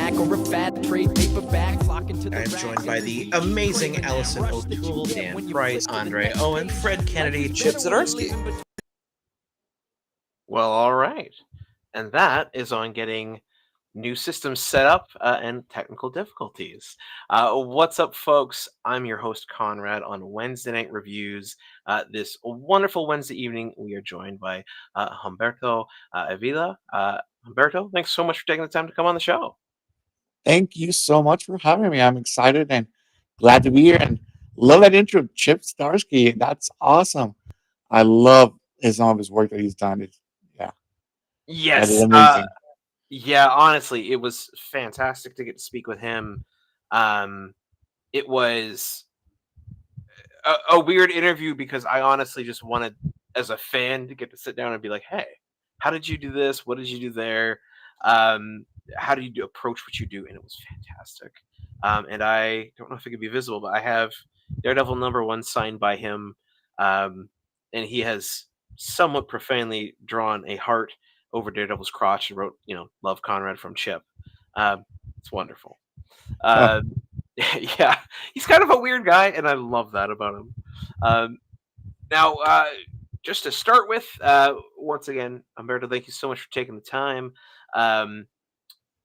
back or a fat trade paperback. Flock into the I'm rack joined and by the the beat. amazing Craving that Allison rush that you O'Toole, get Dan when you Price, flip to the Andre next Owen, page. Fred Kennedy, Life is Chip better when you're Zdarsky. living Well, all right. And that is on getting new systems set up and technical difficulties. What's up, folks? I'm your host, Konrad, on Wednesday Night Reviews. This wonderful Wednesday evening, we are joined by Humberto Avila. Humberto, thanks so much for taking the time to come on the show. Thank you so much for having me. I'm excited and glad to be here and love that intro, Chip Zdarsky. That's awesome. I love some of his work that he's done. That is Yes. amazing. Yeah, honestly, it was fantastic to get to speak with him. It was a weird interview because I honestly just wanted, as a fan, to get to sit down and be like, "Hey, how did you do this? What did you do there? How do you approach what you do?" And it was fantastic. And I don't know if it could be visible, but I have Daredevil #1 signed by him, and he has somewhat profanely drawn a heart over Daredevil's crotch and wrote, "Love Conrad from Chip." It's wonderful. Huh. Yeah, he's kind of a weird guy, and I love that about him. Now, just to start with, once again, Umberto, thank you so much for taking the time.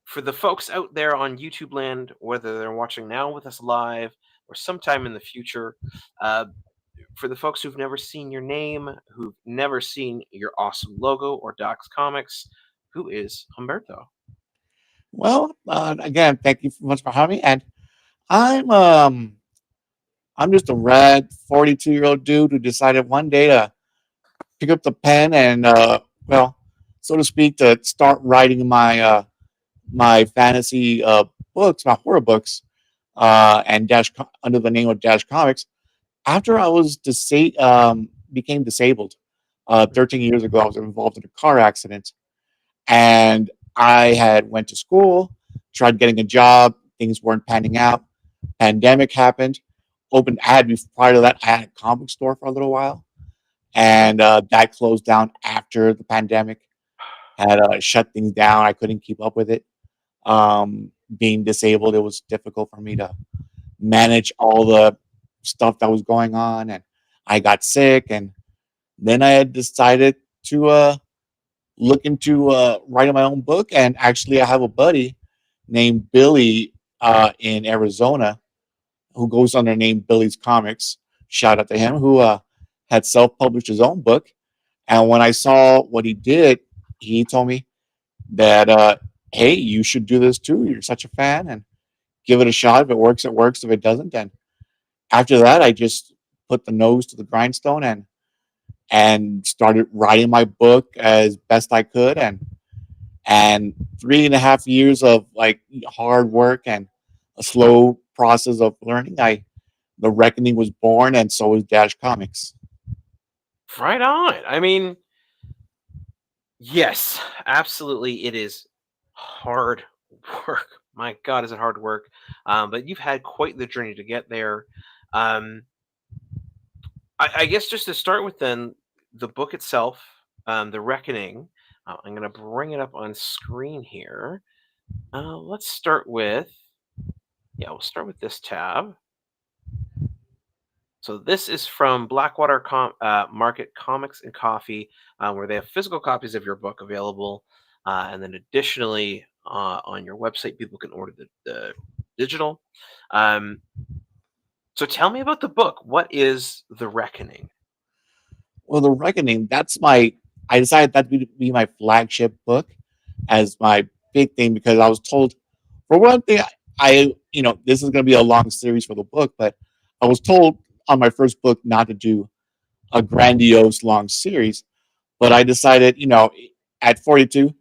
For the folks out there on YouTube land, whether they're watching now with us live or sometime in the future, for the folks who've never seen your name, who've never seen your awesome logo or Doc's Comics, who is Humberto? Well, again, thank you so much for having me. And I'm um I'm just a rad 42-year-old dude who decided one day to pick up the pen and well, so to speak, to start writing my fantasy books, my horror books, and under the name of Dash Comics. After I was became disabled 13 years ago, I was involved in a car accident, and I had went to school, tried getting a job, things weren't panning out. Pandemic happened. Prior to that, I had a comic store for a little while, and that closed down after the pandemic. Had shut things down. I couldn't keep up with it. Being disabled, it was difficult for me to manage all the stuff that was going on, and I got sick, and then I had decided to look into writing my own book. And actually, I have a buddy named Billy in Arizona who goes under the name Billy's Comics. Shout out to him, who had self-published his own book. And when I saw what he did, he told me that hey, you should do this too. You're such a fan, and give it a shot. If it works, it works. If it doesn't, then after that, I just put the nose to the grindstone and started writing my book as best I could. And 3.5 years of like hard work and a slow process of learning, the Reckoning was born, and so was Dash Comics. Right on. I mean, yes, absolutely. It is hard work. My God, is it hard work? But you've had quite the journey to get there. Um, I guess just to start with, then, the book itself, The Reckoning. I'm going to bring it up on screen here. Let's start with, we'll start with this tab. So this is from Blackwater Market Comics and Coffee, where they have physical copies of your book available. And then additionally, on your website, people can order the digital. So tell me about the book. What is The Reckoning? Well, The Reckoning, I decided that would be my flagship book as my big thing, because I was told, for one thing, this is going to be a long series for the book, but I was told on my first book not to do a grandiose long series. But I decided, at 42,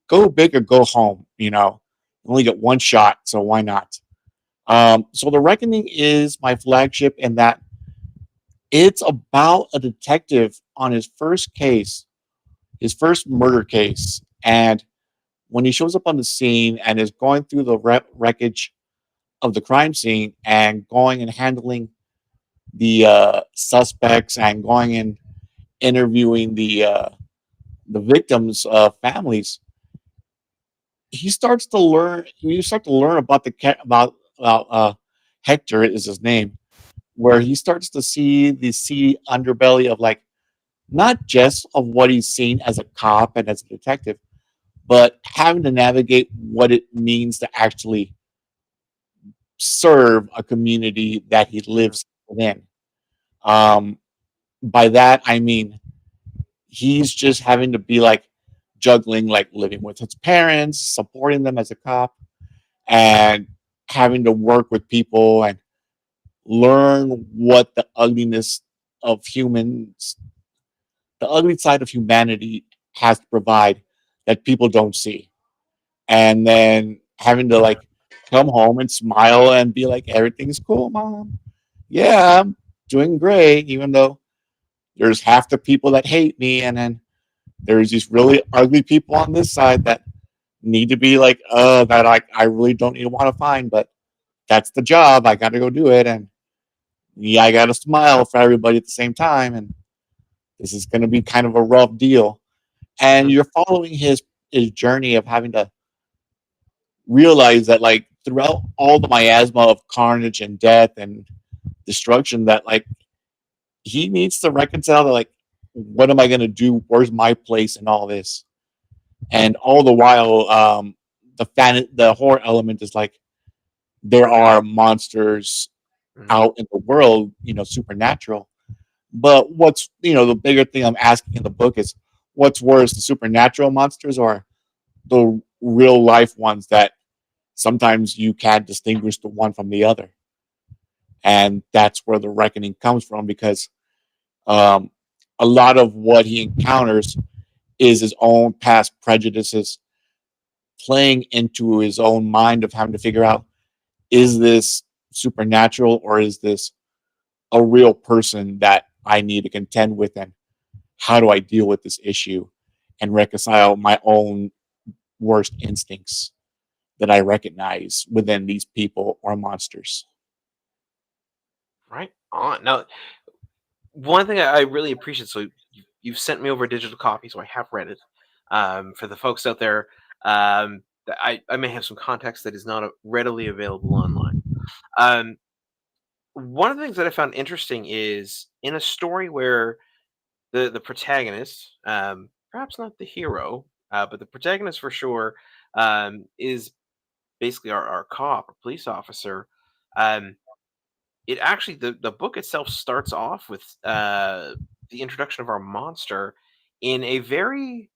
go big or go home. You only get one shot, so why not? So The Reckoning is my flagship in that it's about a detective on his first case, his first murder case. And when he shows up on the scene and is going through the wreckage of the crime scene and going and handling the suspects and going and interviewing the victims' families, he starts to learn. You start to learn about about Hector is his name, where he starts to see the seedy underbelly of like not just of what he's seen as a cop and as a detective, but having to navigate what it means to actually serve a community that he Mhm. lives within. Um, by that I mean he's just having to be like juggling like living with his parents, supporting them as a cop, and having to work with people and learn what of humans, the ugly side of humanity has to provide that people don't see. And then having to like come home and smile and be like, everything's cool, mom. Yeah, I'm doing great, even though there's half the people that hate me, and then there's these really ugly people on this side that need to be like, that I really don't even want to find, but that's the job. I got to go do it. And yeah, I got to smile for everybody at the same time. And this is going to be kind of a rough deal. And Mhm. you're following his journey of having to realize that like throughout all the miasma of carnage and death and destruction, that like he needs to reconcile that like, what am I going to do? Where's my place in all this? And all the while, the horror element is like there are monsters Mhm. out in the world, supernatural. But what's the bigger thing I'm asking in the book is what's worse, the supernatural monsters or the real life ones that sometimes you can't distinguish the one from the other. And that's where the reckoning comes from because um, a lot of what he encounters is his own past prejudices playing into his own mind of having to figure out, is this supernatural or is this a real person that I need to contend with, and how do I deal with this issue and reconcile my own worst instincts that I recognize within these people or monsters. Right on. Now, one thing I really appreciate. So you've sent me over a digital copy, so I have read it. For the folks out there, that I may have some context that is not readily available online. Um, One of the things that I found interesting is in a story where the protagonist, perhaps not the hero, but the protagonist for sure, is basically our cop or police officer. Um, it actually the book itself starts off with the introduction of our monster in a very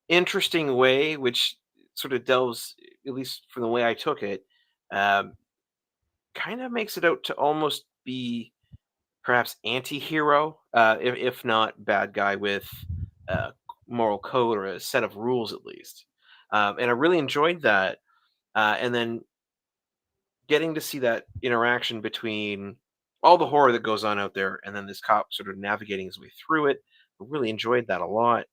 interesting way, which sort of delves, at least from the way I took it, um, kind of makes it out to almost be perhaps anti-hero, if not bad guy with a moral code or a set of rules at least. And I really enjoyed that. And then getting to see that interaction between all the horror that goes on out there and then this cop sort of navigating his way through it. I really enjoyed that a lot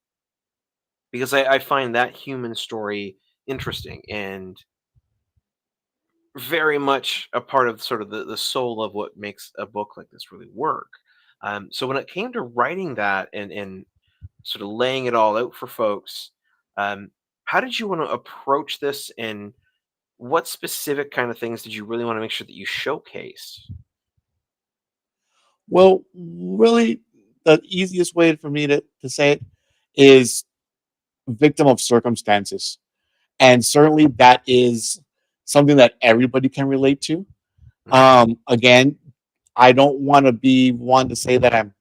because I find that human story interesting and very much a part of sort of the soul of what makes a book like this really work. So when it came to writing that and sort of laying it all out for folks, um, how did you want to approach this and what specific kind of things did you really want to make sure that you showcased? Well, really, the easiest way for me to say it is victim of circumstances. And certainly that is something that everybody can relate to. Mhm. Again, I don't want to be one to say that I'm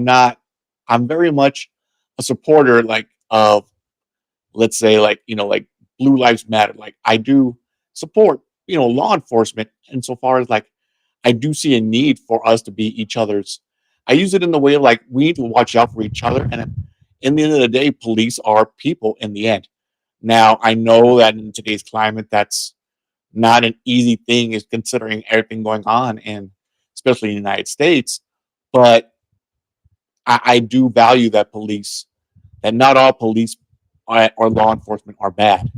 not, I'm very much a supporter like of, let's say, like, like Blue Lives Matter. Like I do support, law enforcement insofar as like I do see a need for us to be each other's. I use it in the way of like we need to watch out for each other. And in the end of the day, police are people in the end. Now I know that in today's climate, that's not an easy thing, is considering everything going on, and especially in the United States. But I do value that that not all police or law enforcement are bad.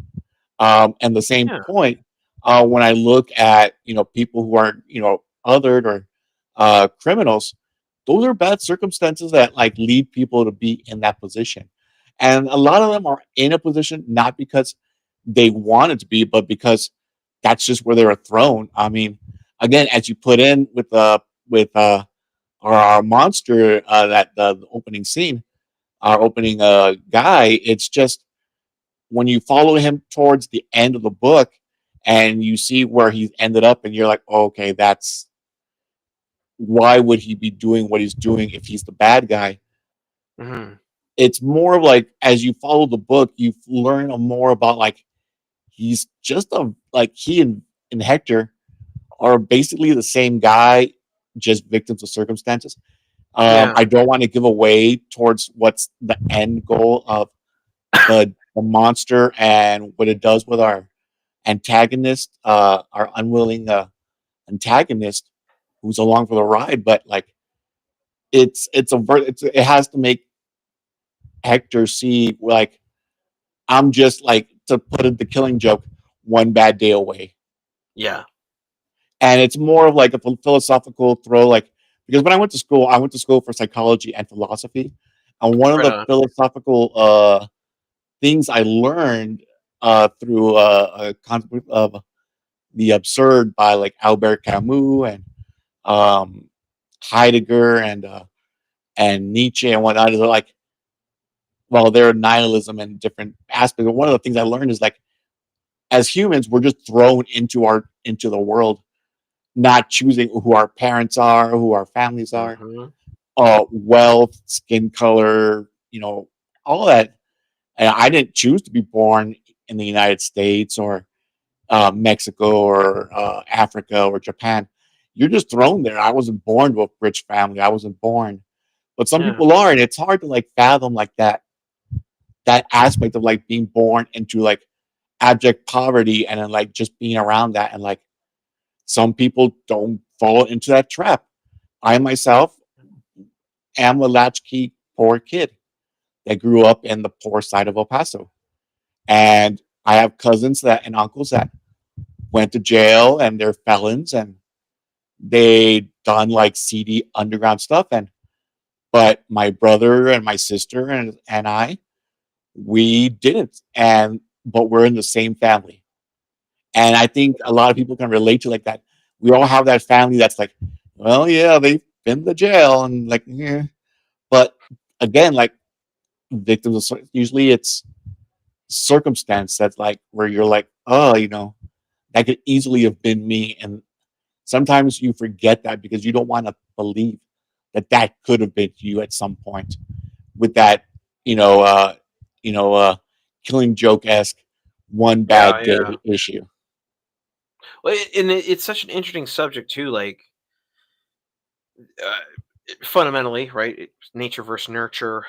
And the same Yeah. point, when I look at people who are othered or criminals, those are bad circumstances that like lead people to be in that position. And a lot of them are in a position not because they wanted to be, but because that's just where they were thrown. I mean, again, as you put in with our monster, that the opening scene, our opening guy, it's just when you follow him towards the end of the book and you see where he ended up, and you're like, oh, okay, that's why would he be doing what he's doing if he's the bad guy? Hmm. It's more of like as you follow the book, you learn more about like he's just a like he and Hector are basically the same guy, just victims of circumstances. Yeah. I don't want to give away towards what's the end goal of the monster and what it does with our antagonist, our unwilling antagonist who's along for the ride. But like it has to make Hector see like I'm just like to put it the Killing Joke, one bad day away. Yeah. And it's more of like a philosophical throw, like because when I went to school for psychology and philosophy, and one of Right the on. philosophical things I learned through a concept of the absurd by like Albert Camus and um, Heidegger and Nietzsche and whatnot is like, well, they're nihilism and different aspects. But one of the things I learned is like, as humans, we're just thrown into the world, not choosing who our parents are, who our families are, Hmm. wealth, skin color, all that. And I didn't choose to be born in the United States or Mexico or Africa or Japan. You're just thrown there. I wasn't born to a rich family. I wasn't born, but some Yeah. people are, and it's hard to like fathom like that aspect of like being born into like abject poverty and then like just being around that, and like some people don't fall into that trap. I myself am a latchkey poor kid that grew up in the poor side of El Paso, and I have cousins that and uncles that went to jail and they're felons and they done like seedy underground stuff. And but my brother and my sister and I, we didn't. And but we're in the same family. And I think a lot of people can relate to like that. We all have that family that's like, well, yeah, they've been to jail and like, yeah. But again, like victims of usually it's circumstance that's like where you're like, oh, that could easily have been me. And sometimes you forget that because you don't want to believe that that could have been you at some point with that, you know, uh, you know, uh, Killing Joke esque one Yeah. bad day Yeah. issue. Well, and it's such an interesting subject too. Like, fundamentally, right? It's nature versus nurture.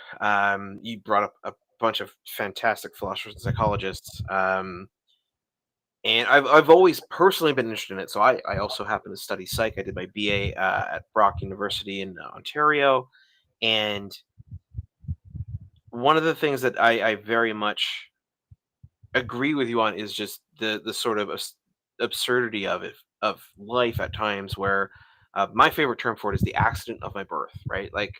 You brought up a bunch of fantastic philosophers and psychologists. And I've always personally been interested in it. So I also happen to study psych. I did my BA at Brock University in Ontario, and one of the things that I very much agree with you on is just the sort of absurdity of it, of life at times, where my favorite term for it is the accident of my birth, right? Like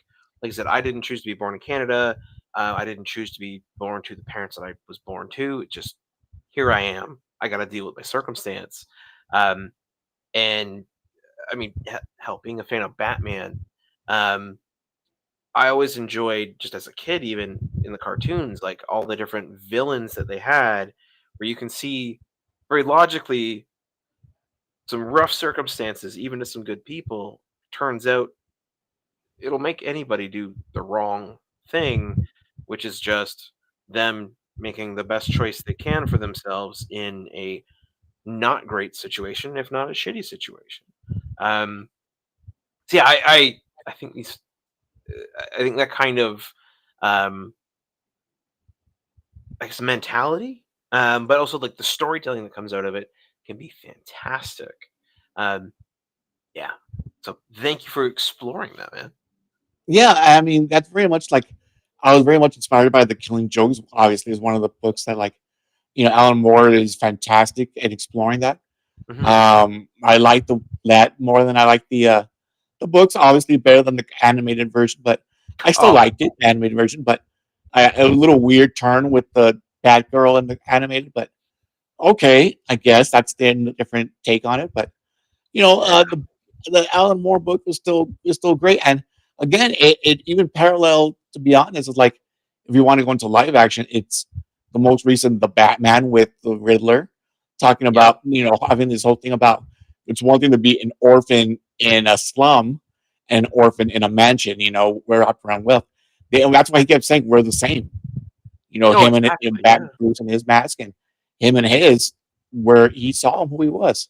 I said, I didn't choose to be born in Canada. I didn't choose to be born to the parents that I was born to. It just, here I am. I got to deal with my circumstance. um, and I mean, hell, being a fan of Batman, um, I always enjoyed, just as a kid, even in the cartoons, like all the different villains that they had, where you can see very logically some rough circumstances, even to some good people. Turns out it'll make anybody do the wrong thing, which is just them making the best choice they can for themselves in a not great situation, if not a shitty situation. Um, so yeah, I think these I think that kind of um, I guess mentality, but also like the storytelling that comes out of it can be fantastic. Um, yeah. So thank you for exploring that, man. Yeah, I mean that's very much like I was very much inspired by the Killing Jokes. Obviously, is one of the books that like Alan Moore is fantastic at exploring that. Hmm. I like that more than I like the books. Obviously, better than the animated version, but I still Oh, liked it, animated version. But A little weird turn with the Batgirl in the animated, but okay, I guess that's then a different take on it. But Yeah. the Alan Moore book was still great, and again, it even parallel. To be honest, is like if you want to go into live action, it's the most recent, the Batman with the Riddler, talking Yep. about having this whole thing about it's one thing to be an orphan in a slum, and an orphan in a mansion. We're up around wealth. That's why he kept saying we're the same. No, Him and exactly. Yeah. Bat Bruce and his mask, and him and his, where he saw him who he was.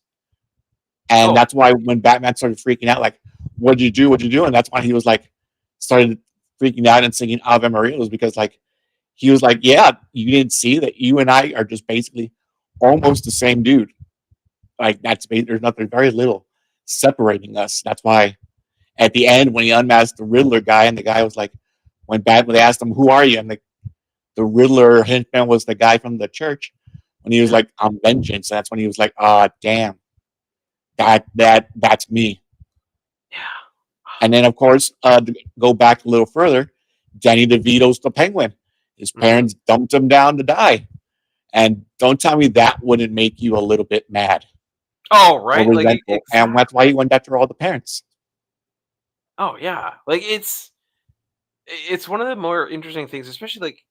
And Oh, that's why when Batman started freaking out, like, what'd you do? What'd you do? And that's why he was like, started freaking out and singing Ave Maria, was because like, he was like, yeah, you didn't see that you and I are just basically almost the same dude. Like, there's nothing, very little separating us. That's why at the end, when he unmasked the Riddler guy, and the guy was like, when they asked him, who are you? And the Riddler henchman was the guy from the church. When he was yeah. like, I'm vengeance. That's when he was like, damn, that's me. Yeah. And then, of course, to go back a little further, Danny DeVito's the Penguin. His parents dumped him down to die. And don't tell me that wouldn't make you a little bit mad Oh, or right. Like resentful. And that's why he went after all the parents. Oh, yeah. Like it's one of the more interesting things, especially like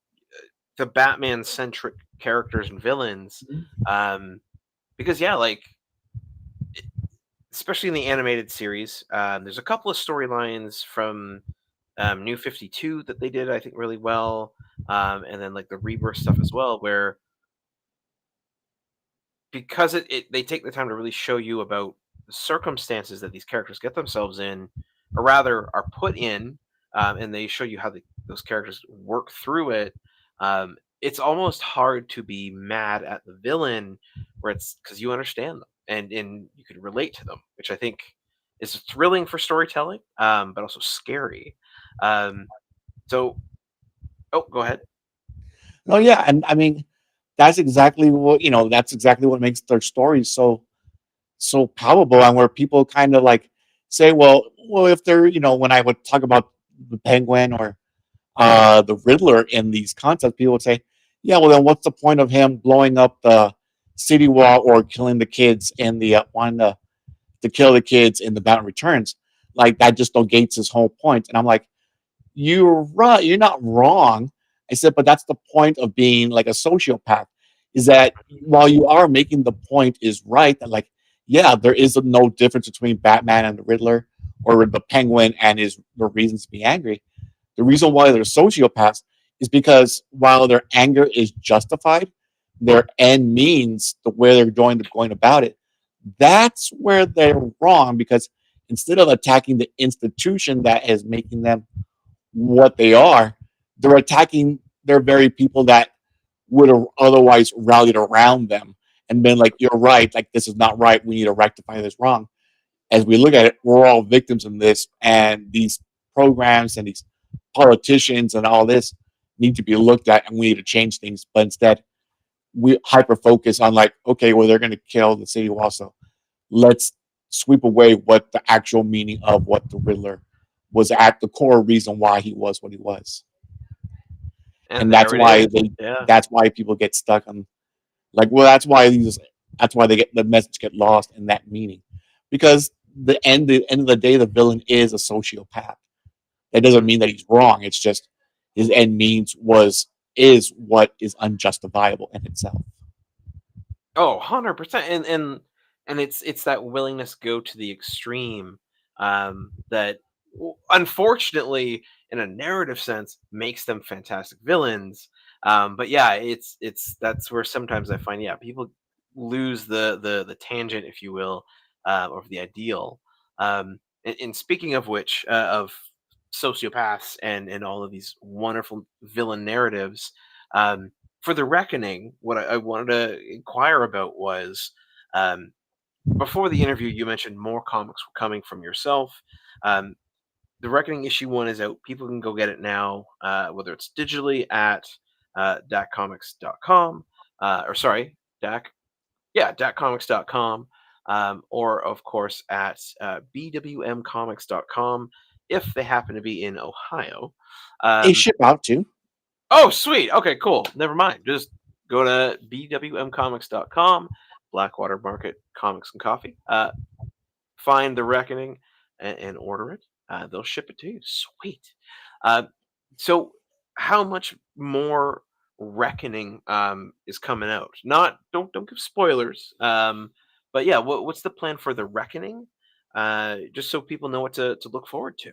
the Batman centric characters and villains. Um, because yeah, like especially in the animated series, there's a couple of storylines from New 52 that they did, I think, really well. And then like the Rebirth stuff as well, where because they take the time to really show you about the circumstances that these characters get themselves in, or rather are put in, and they show you how those characters work through it. It's almost hard to be mad at the villain, where it's because you understand them and you can relate to them, which I think is thrilling for storytelling, but also scary. Um, so, oh, go ahead. Oh, yeah. And I mean, that's exactly what makes their stories so palpable, and where people kind of like say, well, if they're, when I would talk about the Penguin or the Riddler in these concepts, people would say, yeah, well, then what's the point of him blowing up the city wall or killing the kids in the wanting to kill the kids in the Batman Returns? Like, that just negates his whole point. And I'm like, you're right, you're not wrong. I said, but that's the point of being like a sociopath, is that while you are making the point is right, that like, yeah, there is no difference between Batman and the Riddler, or the Penguin and his the reasons to be angry. The reason why they're sociopaths is because while their anger is justified, their end means the way they're going about it. That's where they're wrong, because instead of attacking the institution that is making them what they are, they're attacking their very people that would have otherwise rallied around them and been like, you're right, like, this is not right, we need to rectify this wrong. As we look at it, we're all victims in this, and these programs and these politicians and all this need to be looked at, and we need to change things. But instead, we hyper focus on like, okay, well, they're going to kill the city wall, so let's sweep away what the actual meaning of what the Riddler was, at the core reason why he was what he was. And And that's there it why is. they Yeah. that's why people get stuck on, like, well, that's why they get the message get lost in that meaning, because the end of the day, the villain is a sociopath. That doesn't mean that he's wrong. It's just his end means is what is unjustifiable in itself. Oh, 100%. And it's that willingness to go to the extreme, that unfortunately, in a narrative sense, makes them fantastic villains. But yeah, it's that's where sometimes I find, yeah, people lose the tangent, if you will, of the ideal. And speaking of which, of sociopaths and all of these wonderful villain narratives, for the Reckoning, what I wanted to inquire about was, um, before the interview, you mentioned more comics were coming from yourself. Um, the Reckoning issue 1 is out. People can go get it now, whether it's digitally at dachcomics.com, or sorry, Dach, yeah, dachcomics.com, or of course at bwmcomics.com if they happen to be in Ohio. They Um, ship out too. Oh, sweet. Okay, cool. Never mind. Just go to bwmcomics.com, Blackwater Market Comics and Coffee. Find The Reckoning and order it. They'll ship it to you. Sweet. Uh, so, how much more Reckoning is coming out? Not don't give spoilers. But yeah, what's the plan for The Reckoning? Just so people know what to look forward to.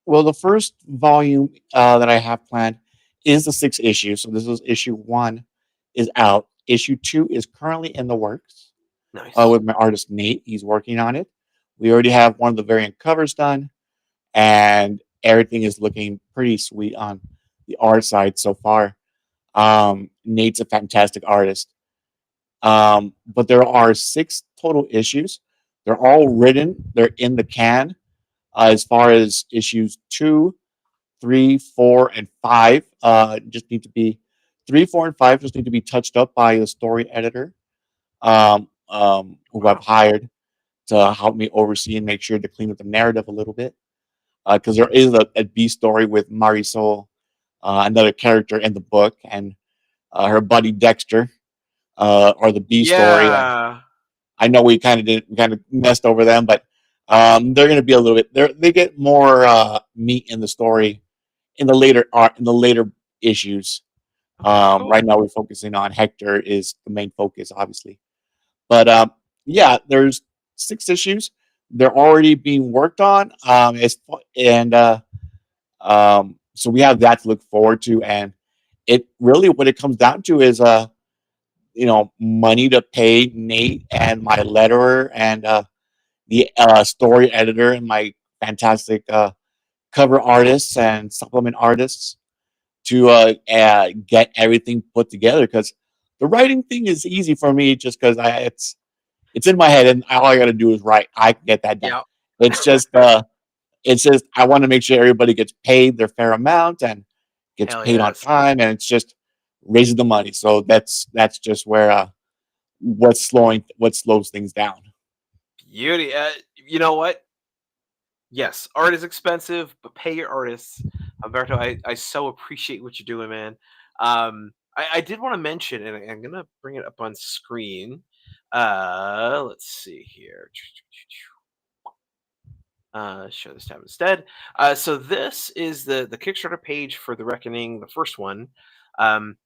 Well, the first volume that I have planned is the 6 issue. So this is issue 1 is out. Issue 2 is currently in the works Nice. with my artist Nate. He's working on it. We already have one of the variant covers done, and everything is looking pretty sweet on the art side so far. Nate's a fantastic artist. But there are 6 total issues. They're all written. They're in the can. As far as issues 2, 3, 4, and 5, just need to be 3, 4, and 5 just need to be touched up by the story editor, who I've Wow. hired to help me oversee and make sure to clean up the narrative a little bit. Because there is a B story with Marisol, another character in the book, and her buddy Dexter, or the B story. And Yeah. I know we kind of messed over them, but they're going to be a little bit. They get more meat in the story in the later issues. Cool. Right now, we're focusing on Hector is the main focus, obviously. But yeah, there's 6 issues. They're already being worked on. So we have that to look forward to. And it really what it comes down to is money to pay Nate and my letterer and the story editor and my fantastic cover artists and supplement artists to get everything put together, because the writing thing is easy for me just because it's in my head and all I got to do is write. I can get that done. Yeah. It's just I want to make sure everybody gets paid their fair amount and gets Hell paid on yes. time, and it's just raising the money. So that's just where what slows things down. Beauty. You know what? Yes, art is expensive, but pay your artists. Alberto, I so appreciate what you're doing, man. I did want to mention, and I'm gonna bring it up on screen. Let's see here. Show this tab instead. So this is the Kickstarter page for The Reckoning, the first one. Um,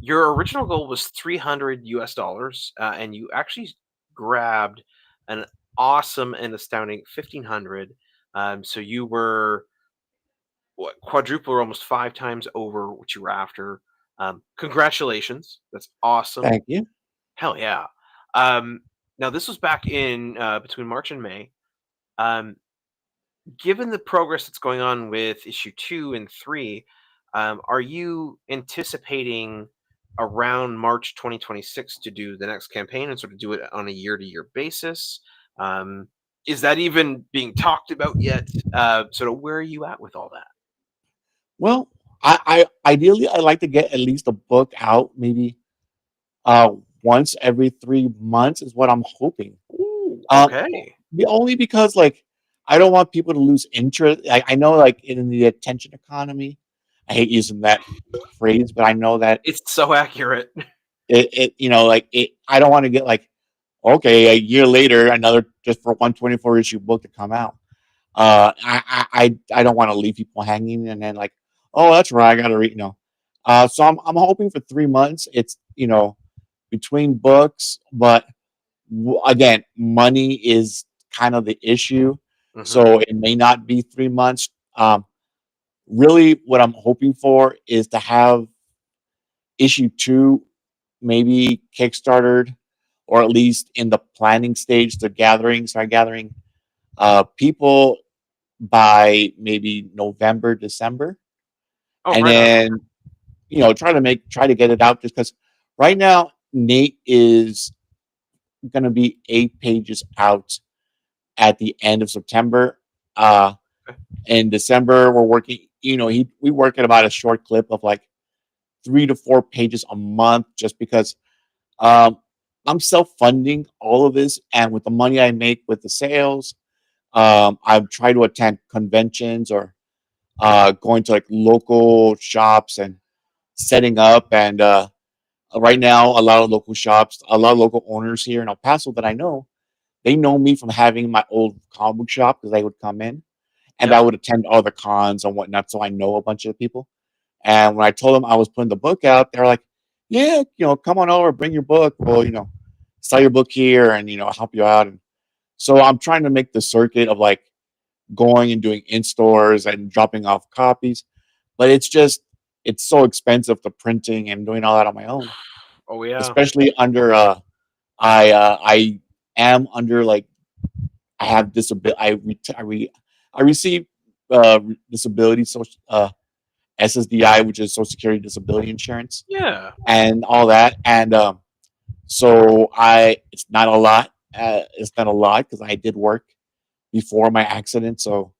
your original goal was $300 US, and you actually grabbed an awesome and astounding 1,500. So you were quadruple or almost 5 times over what you were after. Congratulations, that's awesome. Thank you. Hell yeah. Um, Now this was back in between March and May. Um, Given the progress that's going on with issue 2 and 3, are you anticipating around March 2026 to do the next campaign and sort of do it on a year-to-year basis? Um, is that even being talked about yet? Sort of where are you at with all that? Well, I ideally I like to get at least a book out maybe uh once every 3 months is what I'm hoping. Ooh, Um, okay. only because like I don't want people to lose interest. I know like in the attention economy, I hate using that phrase, but I know that It's so accurate. I don't want to get like, okay, a year later another just for 124 issue book to come out. I don't want to leave people hanging and then like, oh, that's right, I got to read. So I'm hoping for 3 months. It's between books, but again, money is kind of the issue, Hmm. so it may not be 3 months. Really, what I'm hoping for is to have issue 2 maybe kickstarted, or at least in the planning stage. To start gathering people by maybe November, December, Oh, and right on. then try to get it out. Just because right now Nate is going to be 8 pages out at the end of September. Uh, Okay. in December, we're working. We work at about a short clip of like 3 to 4 pages a month, just because um, I'm self funding all of this, and with the money I make with the sales, I've tried to attend conventions or going to like local shops and setting up. And right now, a lot of local shops, a lot of local owners here in El Paso that I know, they know me from having my old comic book shop because they would come in and I Yep. would attend all the cons and whatnot. So I know a bunch of people. And when I told them I was putting the book out, they were like, yeah, come on over, bring your book. Well, sell your book here and, help you out. And so I'm trying to make the circuit of like going and doing in stores and dropping off copies. But it's so expensive, the printing and doing all that on my own, Oh yeah. especially under, I am under like, I have disability. I receive disability social SSDI, which is Social Security Disability Insurance, Yeah. and all that. And so it's not a lot. It's not a lot because I did work before my accident. So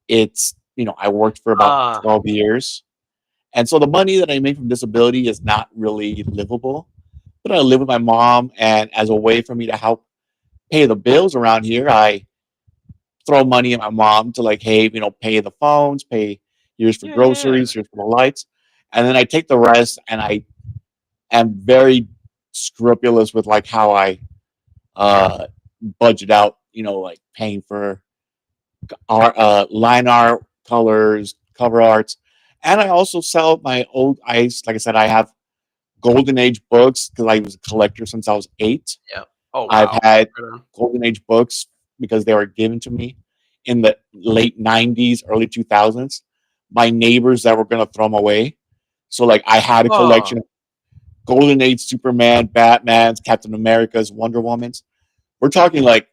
it's I worked for about Ah. 12 years, and so the money that I make from disability is not really livable. But I live with my mom, and as a way for me to help pay the bills around here, I throw money at my mom to like, hey, pay the phones, pay here's for Yeah. groceries, here's for the lights, and then I take the rest, and I am very scrupulous with like how I uh budget out, like paying for art, line art, colors, cover arts, and I also sell my old ice. Like I said, I have golden age books because I was a collector since I was 8. Yeah. Oh I've wow. had Right on. golden age books because they were given to me in the late 90s, early 2000s by neighbors that were going to throw them away. So like I had a Oh, collection of golden age Superman, Batman's, Captain America's, Wonder Woman's. We're talking like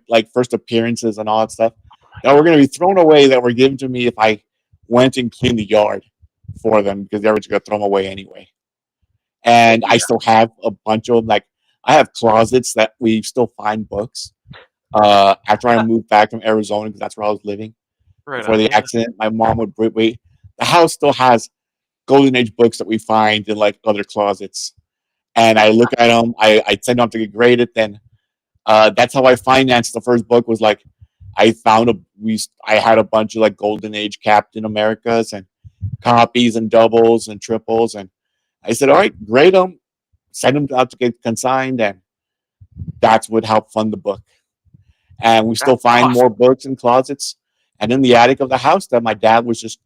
like first appearances and all that stuff that were going to be thrown away that were given to me if I went and cleaned the yard for them because they were just going to throw them away anyway. And I yeah. still have a bunch of them. Like I have closets that we still find books. After I moved back from Arizona because that's where I was living Right before on. the Yeah. accident, my mom would wait. The house still has golden age books that we find in like other closets, and I look at them. I send them to get graded. Then that's how I financed the first book. Was like I found I had a bunch of like golden age Captain Americas and copies and doubles and triples, and I said, all right, grade them, send them out to get consigned, and that's what helped fund the book. And we still That's find more awesome. books in closets and in the attic of the house that my dad was just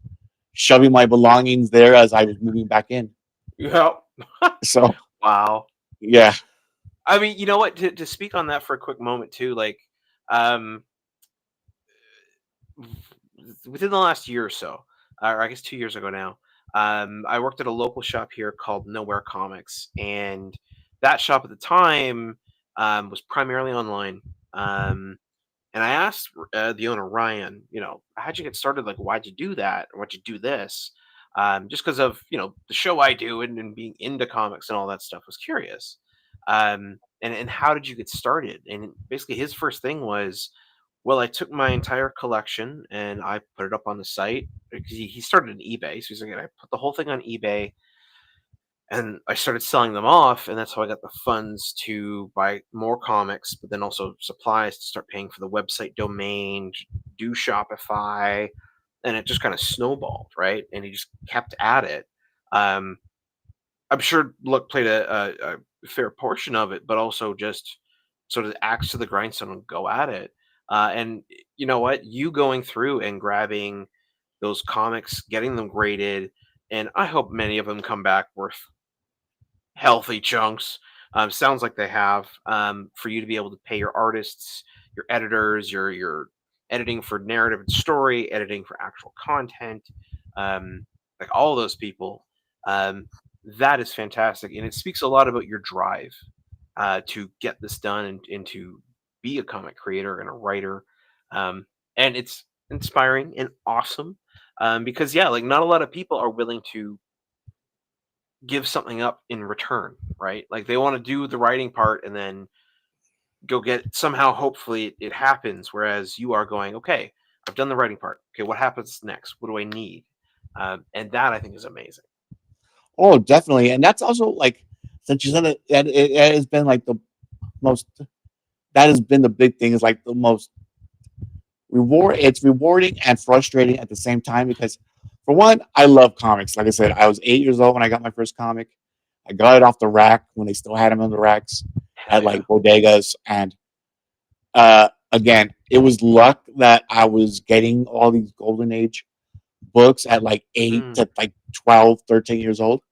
shoving my belongings there as I was moving back in. Yeah. So Wow. yeah. I mean, you know what? To speak on that for a quick moment too, like, um, within the last year or so, or I guess 2 years ago now, I worked at a local shop here called Nowhere Comics, and that shop at the time was primarily online. Um, and I asked the owner Ryan, how'd you get started? Like, why'd you do that, or why'd you do this? Just because of the show I do and being into comics and all that stuff, was curious. And how did you get started? And basically, his first thing was, well, I took my entire collection and I put it up on the site because he started an eBay. So he's like, I put the whole thing on eBay and I started selling them off. And that's how I got the funds to buy more comics, but then also supplies to start paying for the website domain, do Shopify. And it just kind of snowballed, right? And he just kept at it. Um, I'm sure luck played a fair portion of it, but also just sort of axe to the grindstone and go at it. And you know what? You going through and grabbing those comics, getting them graded, and I hope many of them come back worth healthy chunks. Sounds like they have, for you to be able to pay your artists, your editors, your editing for narrative and story, editing for actual content, like all those people. Um, that is fantastic, and it speaks a lot about your drive to get this done and to be a comic creator and a writer. Um, and it's inspiring and awesome, because yeah, like not a lot of people are willing to give something up in return, right? Like they want to do the writing part and then go get somehow, hopefully it happens. Whereas you are going, okay, I've done the writing part. Okay, what happens next? What do I need? And that I think is amazing. Oh, definitely. And that's also like since you said it has been like the most that has been the big thing is like the most it's rewarding and frustrating at the same time because For one, I love comics. Like I said, I was 8 years old when I got my first comic. I got it off the rack when they still had them on the racks Hell at yeah. like bodegas. And again, it was luck that I was getting all these golden age books at like 8 Mm. to like 12, 13 years old.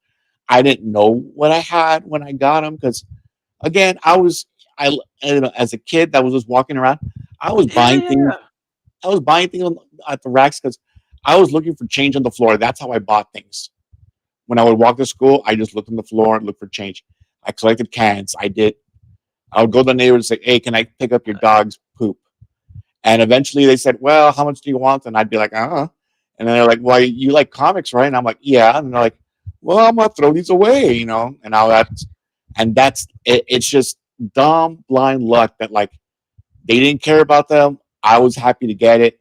I didn't know what I had when I got them because, again, I you know, as a kid that was just walking around, I was Yeah, buying yeah, things. yeah. I was buying things at the racks because I was looking for change on the floor. That's how I bought things. When I would walk to school, I just looked on the floor and looked for change. I collected cans. I would go to the neighbor and say, "Hey, can I pick up your dog's poop?" And eventually they said, "Well, how much do you want?" And I'd be like, "Uh-huh." And then they're like, "Well, you like comics, right?" And I'm like, "Yeah." And they're like, "Well, I'm gonna throw these away, you know." That's it, it's just dumb blind luck that like they didn't care about them. I was happy to get it,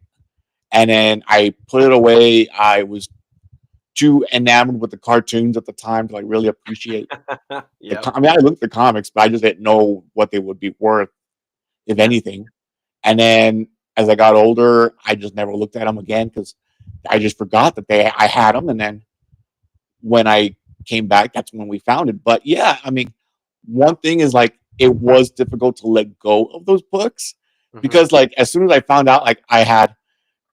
and then I put it away. I was too enamored with the cartoons at the time to like really appreciate Yep. I mean, I looked at the comics, but I just didn't know what they would be worth, if Yeah. anything. And then as I got older, I just never looked at them again because I just forgot that I had them. And then when I came back, that's when we found it. But yeah, I mean, one thing is like it was difficult to let go of those books Mhm. because like as soon as I found out like I had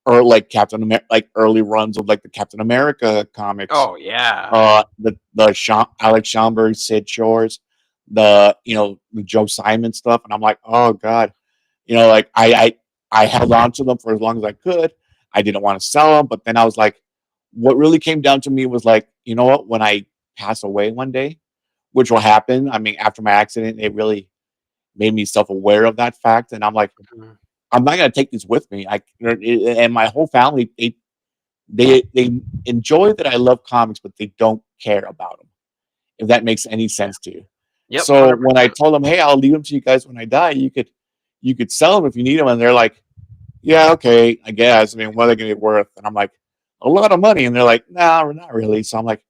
or like Captain America, like early runs of like the Captain America comics, Oh yeah. Alex Schomburg, Sid Shores, the Joe Simon stuff, and I'm like, oh god, like I held on to them for as long as I could. I didn't want to sell them, but then I was like, what really came down to me was like, you know what? When I pass away one day, which will happen. I mean, after my accident, it really made me self aware of that fact, and I'm like, Mhm. I'm not gonna take these with me. And my whole family, they enjoy that I love comics, but they don't care about them. If that makes any Yeah. sense to you. Yep. So when I 100%. told them, "Hey, I'll leave them to you guys when I die. You could sell them if you need them," and they're like, "Yeah, okay, I guess. I mean, what are they going to be worth?" And I'm like, "A lot of money." And they're like, "No, not really." So I'm like,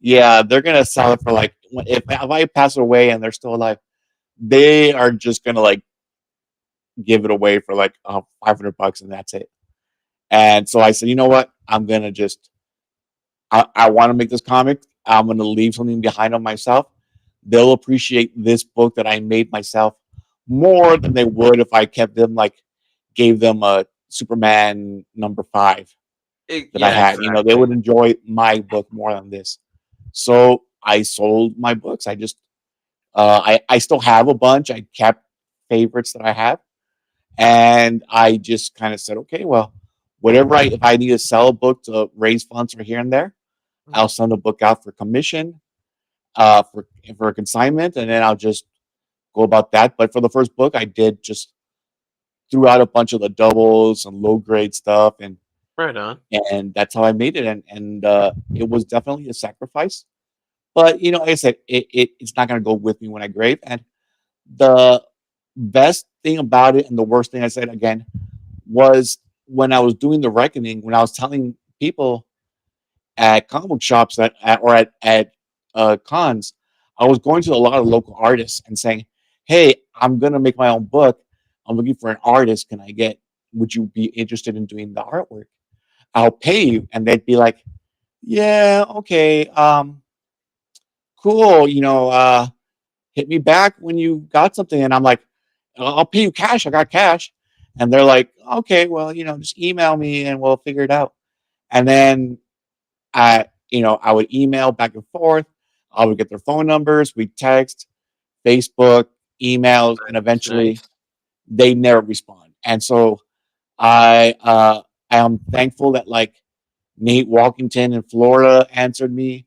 "Yeah, they're going to sell it for like if I pass away and they're still alive, they are just going to like give it away for like $500 and that's it." And so I said, "You know what? I'm gonna just I want to make this comic. I'm going to leave something behind on myself. They'll appreciate this book that I made myself more than they would if I kept them like gave them a Superman number 5 that I Yeah, had. They exactly. would enjoy my book more than this. So I sold my books. I still have a bunch. I kept favorites that I have, and I just kind of said, okay, well, whatever if I need to sell a book to raise funds for here and there, I'll send a book out for commission, for a consignment, and then I'll just go about that. But for the first book, I did just threw out a bunch of the doubles and low grade stuff, Right on. and that's how I made it. And it was definitely a sacrifice, but like I said, it's not going to go with me when I grave. And the best thing about it, and the worst thing I said again, was when I was doing the reckoning, when I was telling people at comic book shops or at cons, I was going to a lot of local artists and saying, "Hey, I'm gonna make my own book. I'm looking for an artist. Would you be interested in doing the artwork? I'll pay you." And they'd be like, "Yeah, okay, cool. Hit me back when you got something." And I'm like, "I'll pay you cash. I got cash." And they're like, "Okay, well, just email me and we'll figure it out." And then I would email back and forth. I would get their phone numbers. We'd text, Facebook, emails, and Nice, eventually nice. they never respond. And so I am thankful that like Nate Walkington in Florida answered me.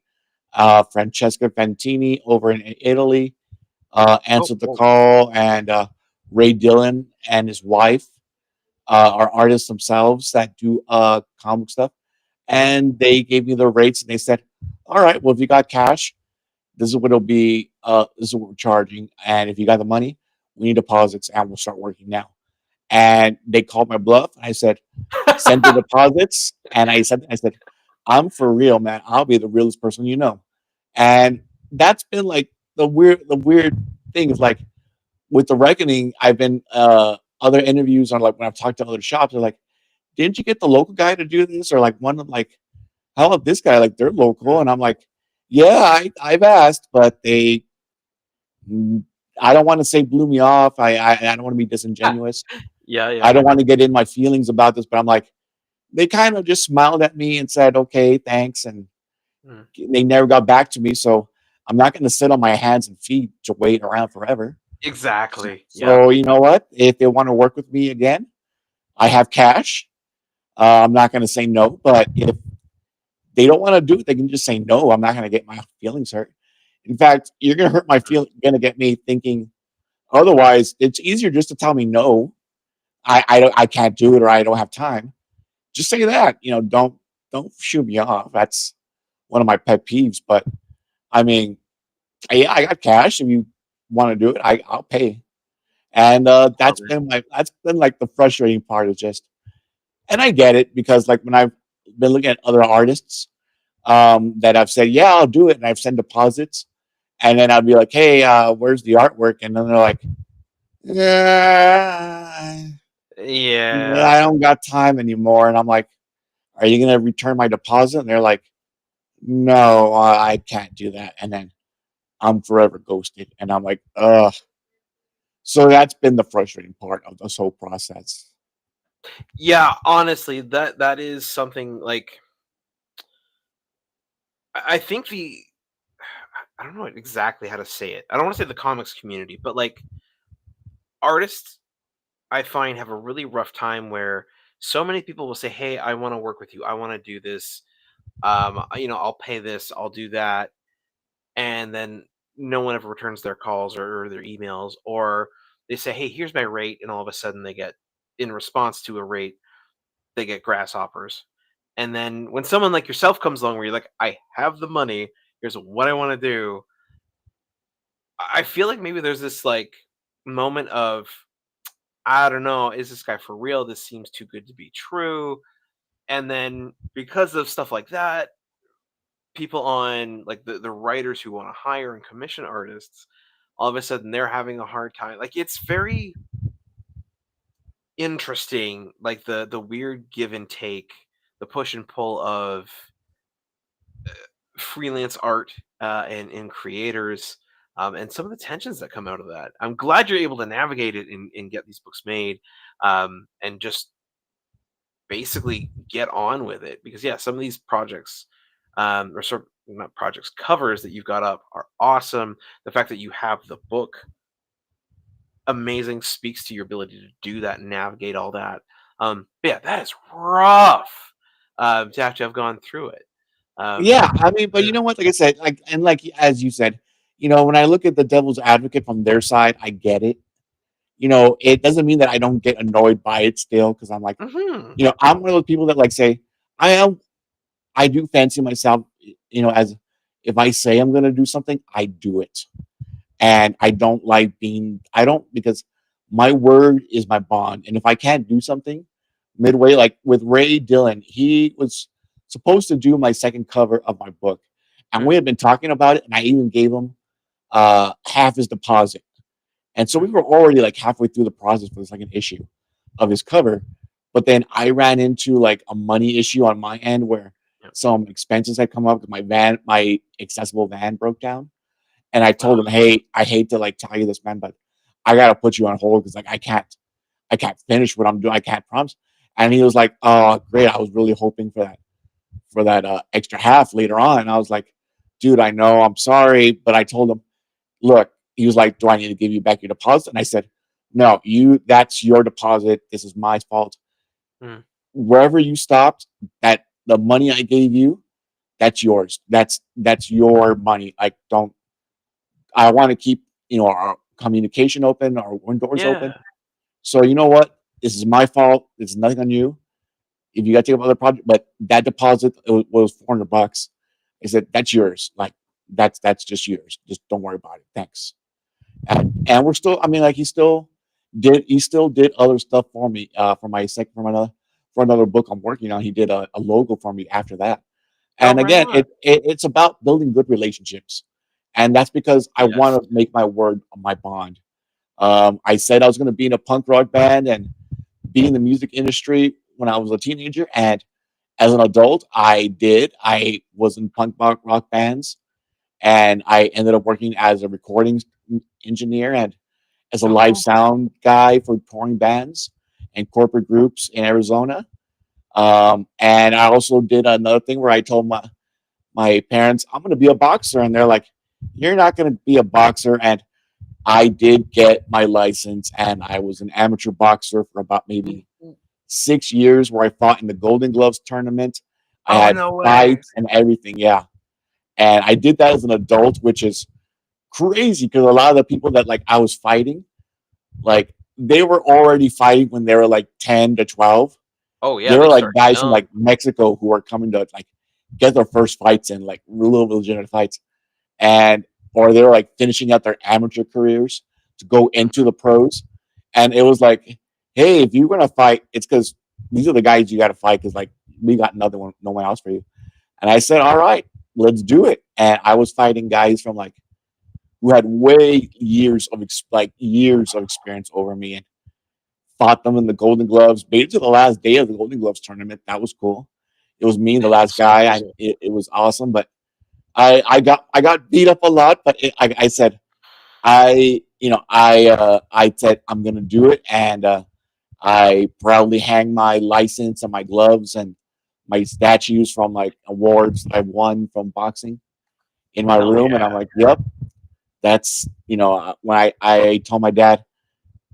Francesca Fantini over in Italy Oh, answered the cool. call, and Ray Dillon and his wife are artists themselves that do comic stuff, Mhm. and they gave me the rates, and they said, "All right, well, if you got cash, this is what it'll be. This is what we're charging, and if you got the money, we need deposits, and we'll start working now." And they called my bluff. I said, "Send the deposits," and I said, "I'm for real, man. I'll be the realest person you know." And that's been like the weird thing is like with the reckoning. I've been other interviews on like when I've talked to other shops, they're like, "Didn't you get the local guy to do this?" Or like one of like how about this guy? Like they're local, and I'm like, yeah, I've asked, but they, mm, I don't want to say blew me off. I don't want to be disingenuous. Yeah, I yeah. don't want to get in my feelings about this, but I'm like, they kind of just smiled at me and said, okay, thanks, and Mm, they never got back to me. So I'm not going to sit on my hands and feet to wait around forever. exactly. Yeah. So you know what? If they want to work with me again, I have cash. I'm not going to say no, but if they don't want to do it, they can just say no. I'm not going to get my feelings hurt. In fact, you're going to hurt my Mm, feeling. Going to get me thinking. Otherwise, it's easier just to tell me no. I can't do it or I don't have time. Just say that. Don't shoot me off. That's one of my pet peeves. But I mean, yeah, I got cash. If you want to do it, I'll pay. And that's totally. been like the frustrating part is just, and I get it because like when I've been looking at other artists that I've said, yeah, I'll do it, and I've sent deposits, and then I'd be like, hey, where's the artwork? And then they're like, yeah, Yeah. I don't got time anymore. And I'm like, are you gonna return my deposit? And they're like, no, I can't do that. And then I'm forever ghosted, and I'm like, ugh. So that's been the frustrating part of this whole process. Yeah, honestly, that is something like I think I don't know exactly how to say it. I don't want to say the comics community, but like artists I find have a really rough time where so many people will say, "Hey, I want to work with you. I want to do this. I'll pay this. I'll do that." And then no one ever returns their calls or their emails, or they say, "Hey, here's my rate," and all of a sudden they get, in response to a rate, they get grasshoppers. And then when someone like yourself comes along, where you're like, "I have the money. Here's what I want to do," I feel like maybe there's this like moment of, I don't know, is this guy for real? This seems too good to be true. And then because of stuff like that, people on like the writers who want to hire and commission artists, all of a sudden they're having a hard time. Like it's very interesting, like the weird give and take, the push and pull of freelance art and creators. And some of the tensions that come out of that. I'm glad you're able to navigate it and get these books made, and just basically get on with it, because yeah, some of these projects, or sort of not projects, covers that you've got up are awesome. The fact that you have the book, amazing, speaks to your ability to do that and navigate all that. But yeah, that is rough, to have gone through it. um Yeah, I mean, but you know what? Like I said, like and like as you said, when I look at the devil's advocate from their side, I get it. It doesn't mean that I don't get annoyed by it still because I'm like, mhm. I'm one of those people that like say I am. I do fancy myself, as if I say I'm going to do something, I do it, and I don't like being. I don't because my word is my bond, and if I can't do something midway, like with Ray Dillon, he was supposed to do my second cover of my book, and Mm, we had been talking about it, and I even gave him half his deposit, and so we mm, were already like halfway through the process for the second issue of his cover, but then I ran into like a money issue on my end where yep. some expenses had come up because my accessible van broke down, and I told him, Ugh, "Hey, I hate to like tell you this, man, but I gotta put you on hold because like I can't finish what I'm doing. I can't promise." And he was like, "Oh, great! I was really hoping for that extra half later on." And I was like, "Dude, I know. I'm sorry," but I told him, "Look." He was like, "Do I need to give you back your deposit?" And I said, "No, that's your deposit. This is my fault. mm, Wherever you stopped, that the money I gave you, that's yours. That's your money. Like, don't. I want to keep our communication open, our doors open. yeah. So you know what? This is my fault. This is nothing on you. If you got to take up other project, but that deposit was $400. I said that's yours. Like that's just yours. Just don't worry about it. Thanks." And we're still. I mean, like he still did other stuff for me for my second for another book I'm working on. He did a logo for me after that. Oh, And right again, on. it's about building good relationships, and that's because I Yes. want to make my word my bond. I said I was going to be in a punk rock band and be in the music industry when I was a teenager, and As an adult, I did. I was in punk rock bands, and I ended up working as a recording engineer and as a Oh, live cool. sound guy for touring bands and corporate groups in Arizona. And I also did another thing where I told my parents, I'm going to be a boxer. And they're like, you're not going to be a boxer. And I did get my license, and I was an amateur boxer for about maybe 6 years, where I fought in the Golden Gloves tournament. I Oh, had no way. fights and everything. Yeah. And I did that as an adult, which is crazy because a lot of the people that like I was fighting, like they were already fighting when they were like 10 to 12. Oh, yeah, They were they like start guys from young. like Mexico who are coming to like get their first fights in, like real legitimate fights. And or they were like finishing out their amateur careers to go into the pros. And it was like, hey, if you're gonna fight, it's because these are the guys you gotta fight, because like we got no one else for you. And I said, all right, let's do it. And I was fighting guys from like who had way years of experience over me, and fought them in the Golden Gloves. Made it to the last day of the Golden Gloves tournament. That was cool. It was me, the Man, last that's so guy. cool. It was awesome, but I got beat up a lot. But I said I said I'm gonna do it, and I proudly hang my license and my gloves and my statues from like awards that I've won from boxing in my Hell room. And yeah. I'm like, yep, that's when I told my dad,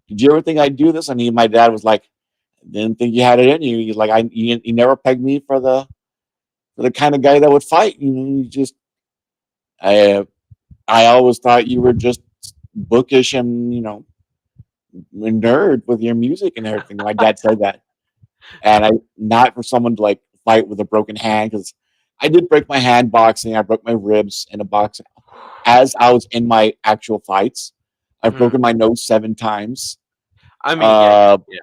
did you ever think I'd do this? And my dad was like, didn't think you had it in you. He's like, you never pegged me for the kind of guy that would fight. You just I I always thought you were just bookish and a nerd with your music and everything. My dad said that, and I not for someone to like fight with a broken hand, because I did break my hand boxing. I broke my ribs in a boxing as I was in my actual fights. I've Mhm. broken my nose 7 times. I mean, yeah, Uh, yeah.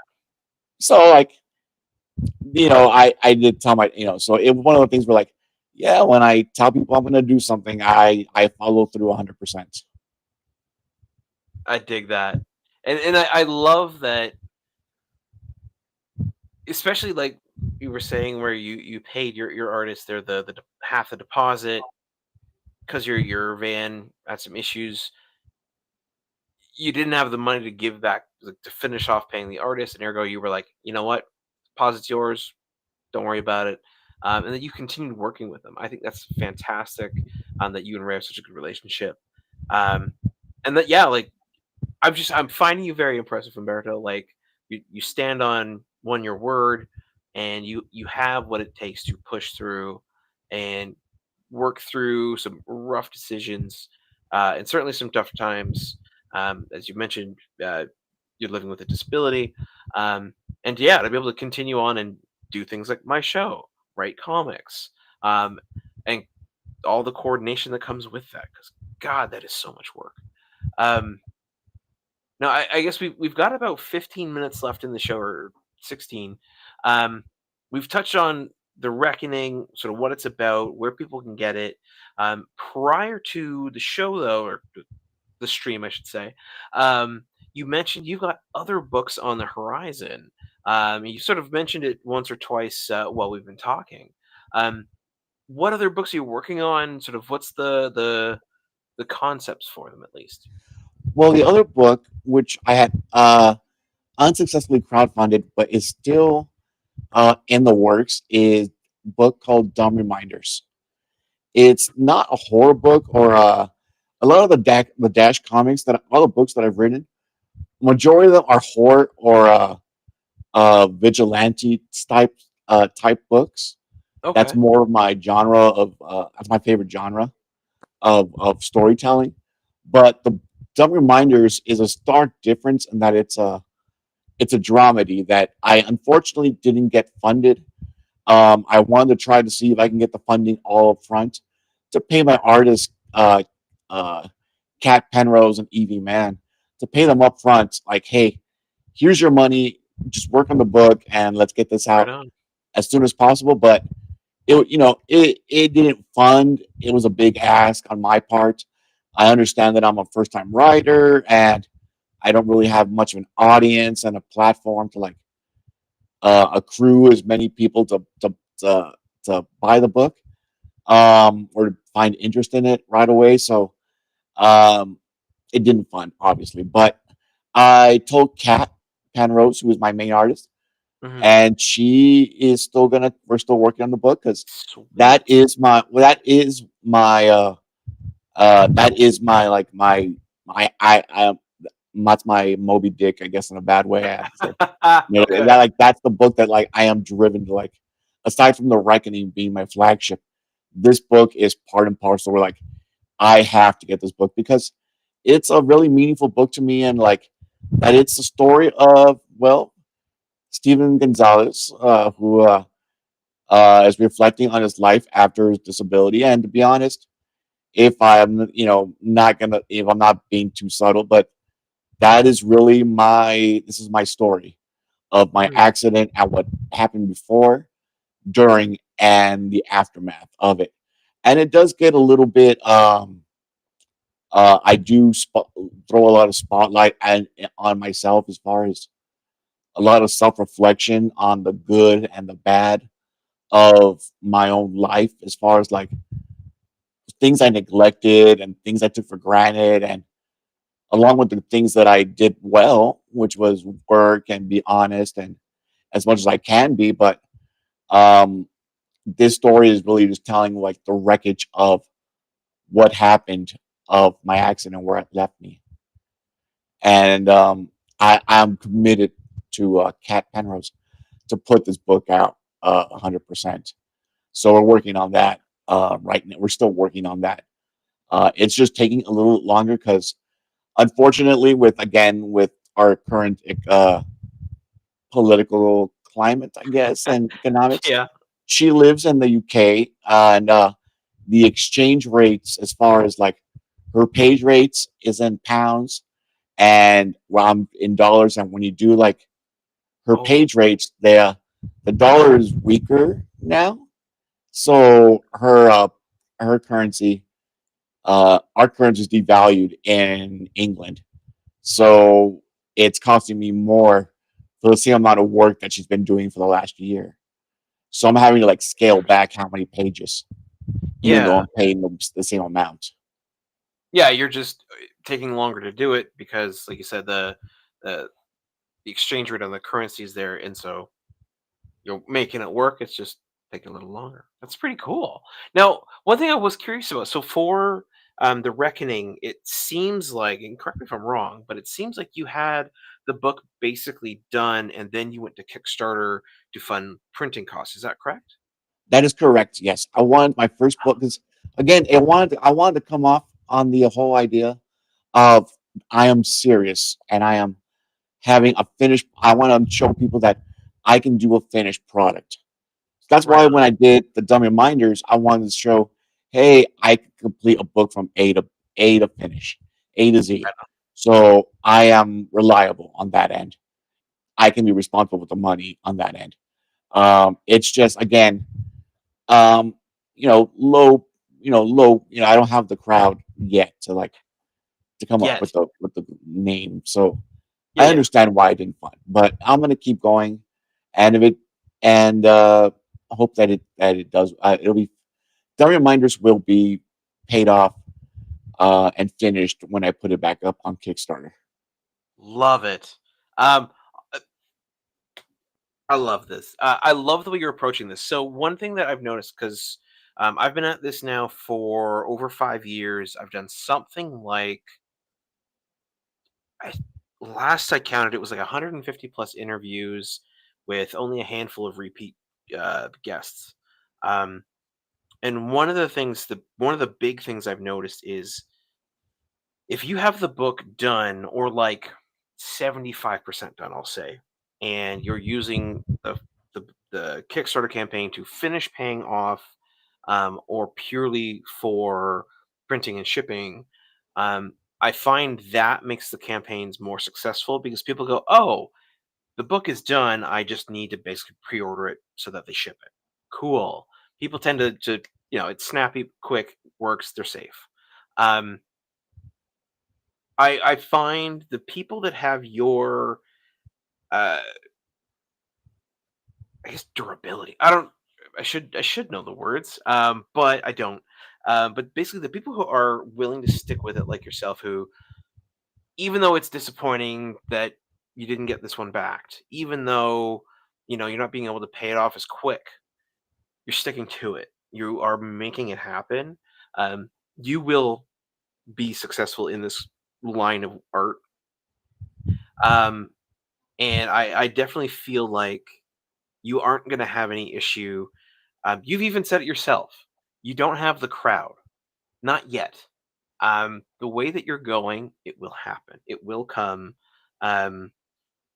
so like I did tell so it was one of the things where like, yeah, when I tell people I'm gonna do something, I follow through 100%. I dig that. And I love that, especially like you were saying, where you paid your artist the half the deposit because your van had some issues. You didn't have the money to give back, like, to finish off paying the artist, and ergo you were like, you know what, deposit's yours, don't worry about it. And then you continued working with them. I think that's fantastic. That you and Ray have such a good relationship. Um, and that, yeah, like, I'm finding you very impressive, Umberto. Like, you stand on your word, and you have what it takes to push through and work through some rough decisions, and certainly some tough times. As you mentioned, you're living with a disability, and yeah, to be able to continue on and do things like my show, write comics, um, and all the coordination that comes with that. Because God, that is so much work. Um, Now, I guess we've got about 15 minutes left in the show, or 16. Um, we've touched on the Reckoning, sort of what it's about, where people can get it. Prior to the show, though, or the stream, I should say, you mentioned you've got other books on the horizon. You sort of mentioned it once or twice while we've been talking. Um, what other books are you working on? Sort of what's the concepts for them, at least? Well, the other book, which I had unsuccessfully crowdfunded, but is still in the works, is a book called Dumb Reminders. It's not a horror book or a lot of the Dash comics that all the books that I've written. Majority of them are horror or vigilante type books. That's Okay. more of my genre of that's my favorite genre of storytelling. But the Dumb Reminders is a stark difference in that it's a dramedy that I unfortunately didn't get funded. I wanted to try to see if I can get the funding all up front to pay my artists, uh, Kat Penrose and Evie Mann, to pay them up front. Like, hey, here's your money. Just work on the book and let's get this Right out on. as soon as possible. But it didn't fund. It was a big ask on my part. I understand that I'm a first time writer and I don't really have much of an audience and a platform to like accrue as many people to to buy the book, or to find interest in it right away. So um, it didn't fund, obviously, but I told Kat Penrose, who is my main artist, Mhm. and she is still gonna. We're still working on the book because that Sweet. is my. Well, that is my like I that's my Moby Dick, I guess, in a bad way. I have to say, Okay. that's the book that like I am driven to like. Aside from the Reckoning being my flagship, this book is part and parcel. Where like I have to get this book because it's a really meaningful book to me, and like that it's the story of Stephen Gonzalez, who is reflecting on his life after his disability. And to be honest, if I'm not gonna if I'm not being too subtle, but that is really this is my story of my Mhm. accident and what happened before, during, and the aftermath of it. And it does get a little bit I do throw a lot of spotlight on myself, as far as a lot of self-reflection on the good and the bad of my own life, as far as like things I neglected and things I took for granted, and along with the things that I did well, which was work and be honest and as much as I can be. But um, this story is really just telling like the wreckage of what happened, of my accident, where it left me. And I'm committed to Kat Penrose to put this book out 100%. So we're working on that right now. We're still working on that. It's just taking a little longer because, unfortunately, with our current political climate, I guess, and economics, Yeah. she lives in the UK, and the exchange rates, as far as like her page rates, is in pounds, and I'm in dollars. And when you do like her Oh. page rates, the dollar is weaker now, so her currency, our currency is devalued in England, so it's costing me more for the same amount of work that she's been doing for the last year. So I'm having to like scale back how many pages, even though Yeah. I'm paying the same amount. Yeah, you're just taking longer to do it because, like you said, the the exchange rate on the currency is there, and so you're making it work. It's just taking a little longer. That's pretty cool. Now, one thing I was curious about. So for the Reckoning, it seems like, and correct me if I'm wrong, but it seems like you had the book basically done, and then you went to Kickstarter to fund printing costs. Is that correct? That is correct. Yes, I wanted my first book because, again, I wanted to come off on the whole idea of I am serious and I am having a finished. I want to show people that I can do a finished product. That's Right why on. when I did the dummy reminders, I wanted to show, hey, I can complete a book from A to finish, A to Z. Right on. So I am reliable on that end. I can be responsible with the money on that end. It's just, again, um, low, low. I don't have the crowd yet to come up Yet. with the name. So Yeah, I yeah. understand why it didn't fund, but I'm gonna keep going, and if it and I hope that it does. It'll be the reminders will be paid off and finished when I put it back up on Kickstarter. Love it. Um, uh, I love this. I love the way you're approaching this. So one thing that I've noticed, because I've been at this now for over 5 years. I've done something like, I, last I counted, it was like 150 plus interviews with only a handful of repeat guests. Um, and one of the big things I've noticed is, if you have the book done, or like 75% done, I'll say, and you're using the Kickstarter campaign to finish paying off, or purely for printing and shipping, um, I find that makes the campaigns more successful because people go, oh, the book is done. I just need to basically pre-order it so that they ship it. Cool. People tend to it's snappy, quick, works, they're safe. Um, I find the people that have your, uh, I guess, durability. I don't. I should know the words, but I don't. But basically, the people who are willing to stick with it, like yourself, who even though it's disappointing that you didn't get this one backed, even though you're not being able to pay it off as quick, you're sticking to it. You are making it happen. Um, you will be successful in this line of art. Um, and I definitely feel like you aren't going to have any issue. You've even said it yourself. You don't have the crowd, not yet. The way that you're going, it will happen. It will come. Um,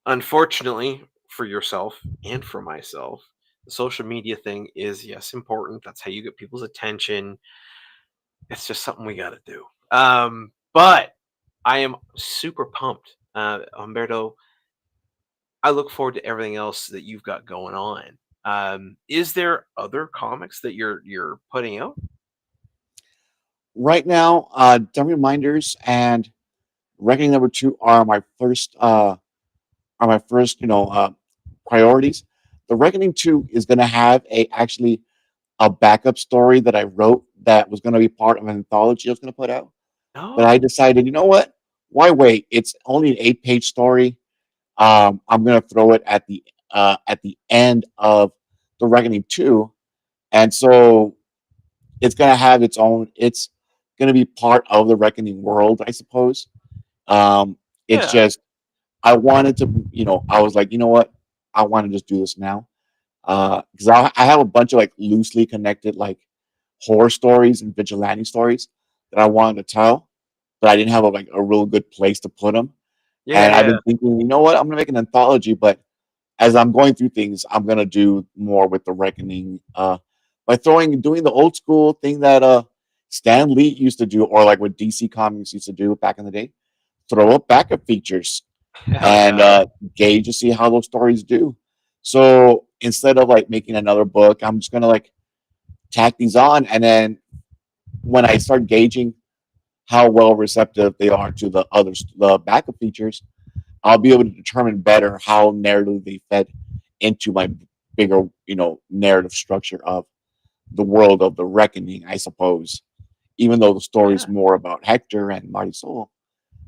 Unfortunately for yourself and for myself, the social media thing is, yes, important. That's how you get people's attention. It's just something we got to do. But I am super pumped, Humberto. I look forward to everything else that you've got going on. Is there other comics that you're putting out? Right now, Dumb Reminders and Reckoning Number Two are my first priorities. The Reckoning Two is going to have actually a backup story that I wrote that was going to be part of an anthology I was going to put out. But I No. decided, you know what? Why wait? It's only an 8-page story. I'm going to throw it at the end of the Reckoning Two, and so it's going to have its own. It's going to be part of the Reckoning world, I suppose. Um, it's Yeah. just I wanted to, I was like, you know what? I want to just do this now because I have a bunch of like loosely connected like horror stories and vigilante stories that I wanted to tell, but I didn't have a real good place to put them. Yeah. And I've Yeah. been thinking, you know what? I'm gonna make an anthology, but as I'm going through things, I'm gonna do more with the Reckoning by doing the old school thing that Stan Lee used to do, or like what DC Comics used to do back in the day. Throw up backup features Hell and yeah. gauge to see how those stories do. So instead of like making another book, I'm just gonna like tack these on, and then when I start gauging how well receptive they are to the backup features, I'll be able to determine better how narratively fed into my bigger, narrative structure of the world of the Reckoning, I suppose. Even though the story's Yeah. more about Hector and Marisol,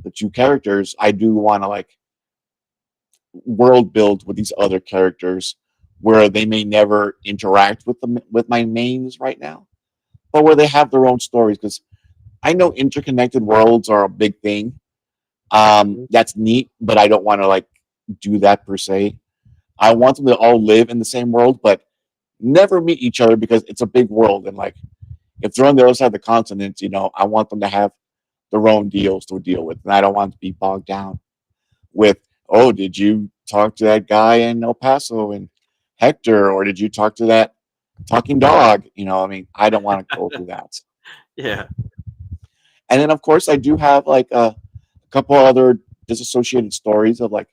the two characters, I do want to like world build with these other characters where they may never interact with my mains right now, but where they have their own stories. Because I know interconnected worlds are a big thing. Mhm. That's neat, but I don't want to like do that per se. I want them to all live in the same world, but never meet each other because it's a big world. And like, if they're on the other side of the continent, I want them to have their own deals to deal with. And I don't want to be bogged down with, oh, did you talk to that guy in El Paso and Hector, or did you talk to that talking dog? I mean, I don't want to go through that. Yeah. And then, of course, I do have like a couple other disassociated stories of like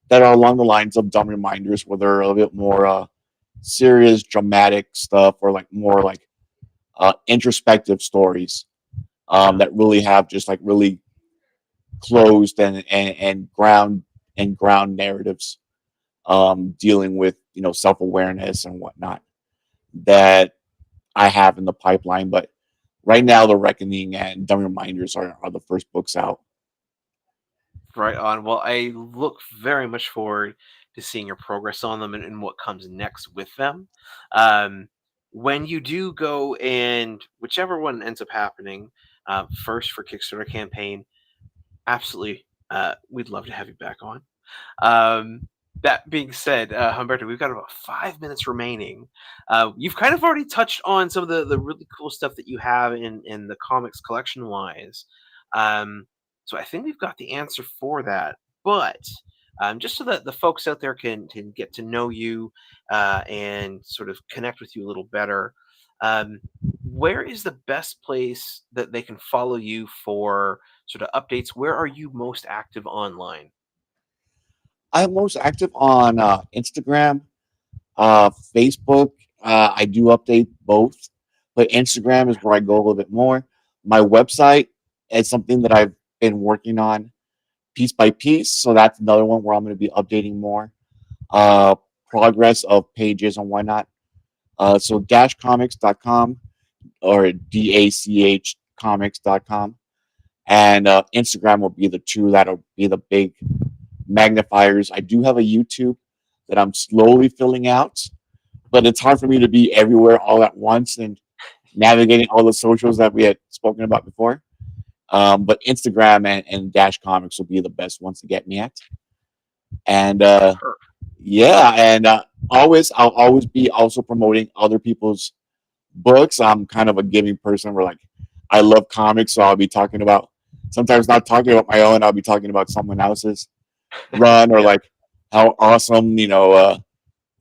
that are along the lines of Dumb Reminders, where they're a little bit more serious, dramatic stuff, or like more like introspective stories Uh-huh. that really have just like really closed and ground narratives dealing with self-awareness and whatnot that I have in the pipeline. But right now, The Reckoning and Dumb Reminders are the first books out. Right on. Well, I look very much forward to seeing your progress on them and what comes next with them. Um, when you do go and whichever one ends up happening, first for Kickstarter campaign, absolutely, we'd love to have you back on. That being said, Humberto, we've got about 5 minutes remaining. You've kind of already touched on some of the really cool stuff that you have in the comics collection wise. Um, so I think we've got the answer for that. But just so that the folks out there can get to know you and sort of connect with you a little better, um, where is the best place that they can follow you for sort of updates? Where are you most active online? I'm most active on Instagram, Facebook. I do update both, but Instagram is where I go a little bit more. My website is something that I've been working on piece by piece, so that's another one where I'm going to be updating more progress of pages and whatnot. So dashcomics.com or DACH comics.com. And Instagram will be the two that'll be the big magnifiers. I do have a YouTube that I'm slowly filling out, but it's hard for me to be everywhere all at once and navigating all the socials that we had spoken about before. But Instagram and Dash Comics will be the best ones to get me at. And yeah, and I'll always be also promoting other people's books. I'm kind of a giving person where like I love comics, so I'll be talking about sometimes not talking about my own, I'll be talking about someone else's run or Yeah. like how awesome,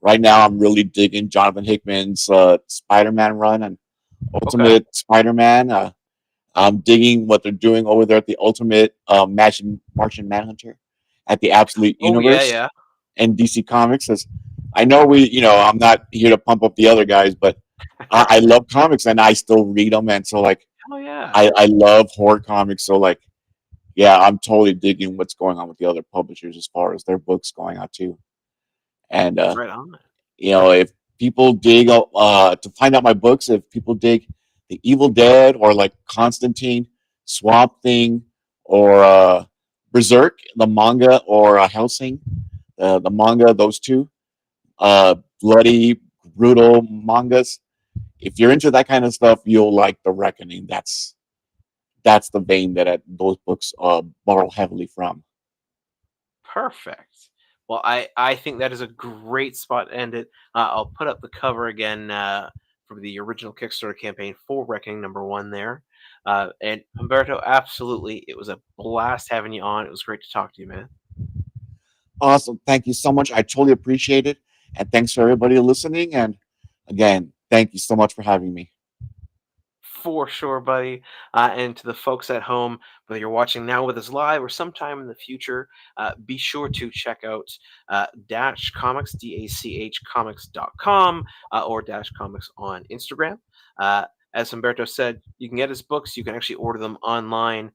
right now I'm really digging Jonathan Hickman's Spider-Man run and Ultimate Spider-Man. I'm digging what they're doing over there at the Ultimate Martian Manhunter at the Absolute Oh yeah, Universe yeah. and DC Comics. As I know I'm not here to pump up the other guys, but I love comics and I still read them. And so like, Oh yeah. I love horror comics. So like, yeah, I'm totally digging what's going on with the other publishers as far as their books going out too. And Right on. if people dig to find out my books, if people dig The Evil Dead or like Constantine, Swamp Thing, or Berserk, the manga, or Hellsing, the manga, those two bloody, brutal mangas. If you're into that kind of stuff, you'll like The Reckoning. That's the vein that those books borrow heavily from. Perfect. Well, I think that is a great spot to end it. I'll put up the cover again from the original Kickstarter campaign for Reckoning #1 there. And Humberto, absolutely, it was a blast having you on. It was great to talk to you, man. Awesome. Thank you so much. I totally appreciate it. And thanks for everybody listening. And again, thank you so much for having me. For sure, buddy. And to the folks at home, whether you're watching now with us live or sometime in the future, be sure to check out Dash Comics, DACH Comics.com, or Dash Comics on Instagram. As Humberto said, you can get his books. You can actually order them online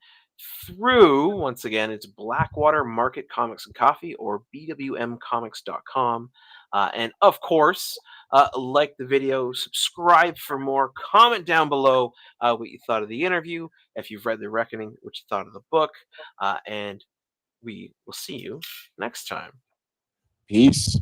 through, once again, it's Blackwater Market Comics and Coffee or bwmcomics.com. And of course, like the video, subscribe for more, comment down below what you thought of the interview, if you've read The Reckoning, what you thought of the book, and we will see you next time. Peace.